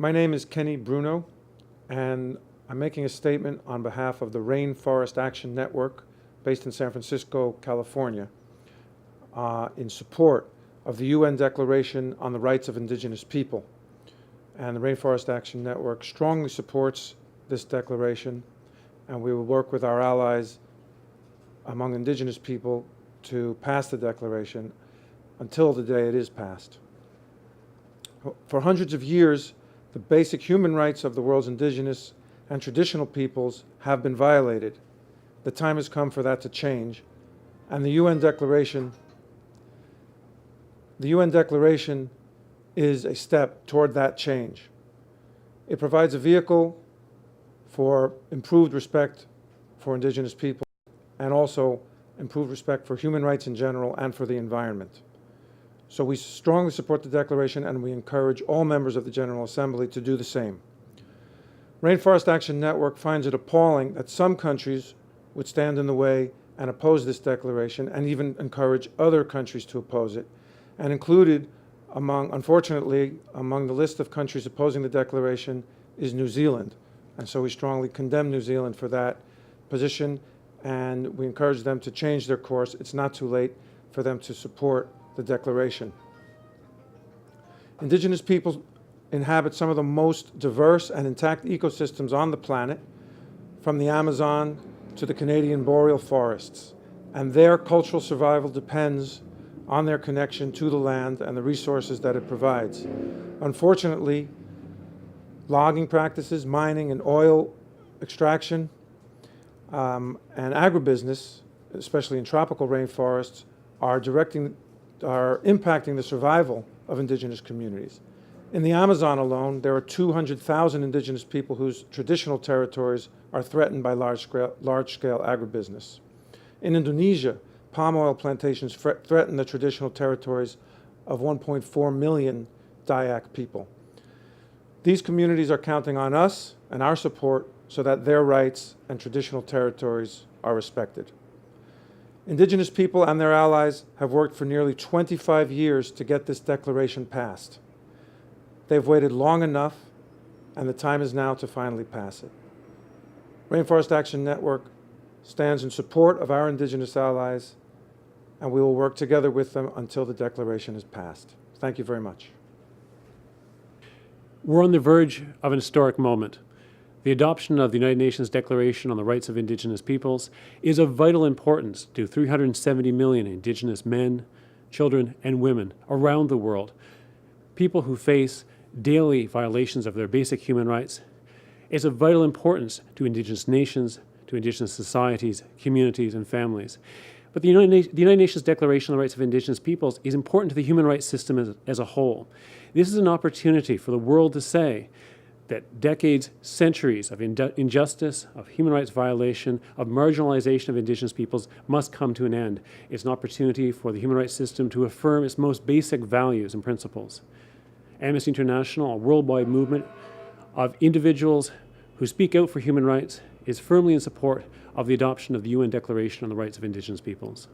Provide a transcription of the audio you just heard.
My name is Kenny Bruno, and I'm making a statement on behalf of the Rainforest Action Network based in San Francisco, California, in support of the UN Declaration on the Rights of Indigenous People. And the Rainforest Action Network strongly supports this declaration, and we will work with our allies among Indigenous people to pass the declaration until the day it is passed. For hundreds of years, the basic human rights of the world's indigenous and traditional peoples have been violated. The time has come for that to change, and the UN Declaration is a step toward that change. It provides a vehicle for improved respect for indigenous people and also improved respect for human rights in general and for the environment. So we strongly support the declaration, and we encourage all members of the General Assembly to do the same. Rainforest Action Network finds it appalling that some countries would stand in the way and oppose this declaration, and even encourage other countries to oppose it. And included unfortunately, among the list of countries opposing the declaration is New Zealand. And so we strongly condemn New Zealand for that position, and we encourage them to change their course. It's not too late for them to support the declaration. Indigenous peoples inhabit some of the most diverse and intact ecosystems on the planet, from the Amazon to the Canadian boreal forests, and their cultural survival depends on their connection to the land and the resources that it provides. Unfortunately, logging practices, mining and oil extraction, and agribusiness, especially in tropical rainforests, are impacting the survival of indigenous communities. In the Amazon alone, there are 200,000 indigenous people whose traditional territories are threatened by large-scale agribusiness. In Indonesia, palm oil plantations threaten the traditional territories of 1.4 million Dayak people. These communities are counting on us and our support so that their rights and traditional territories are respected. Indigenous people and their allies have worked for nearly 25 years to get this declaration passed. They've waited long enough, and the time is now to finally pass it. Rainforest Action Network stands in support of our indigenous allies, and we will work together with them until the declaration is passed. Thank you very much. We're on the verge of an historic moment. The adoption of the United Nations Declaration on the Rights of Indigenous Peoples is of vital importance to 370 million Indigenous men, children, and women around the world, people who face daily violations of their basic human rights. It's of vital importance to Indigenous nations, to Indigenous societies, communities, and families. But the United Nations Declaration on the Rights of Indigenous Peoples is important to the human rights system as a whole. This is an opportunity for the world to say that decades, centuries of injustice, of human rights violation, of marginalization of Indigenous peoples must come to an end. It's an opportunity for the human rights system to affirm its most basic values and principles. Amnesty International, a worldwide movement of individuals who speak out for human rights, is firmly in support of the adoption of the UN Declaration on the Rights of Indigenous Peoples.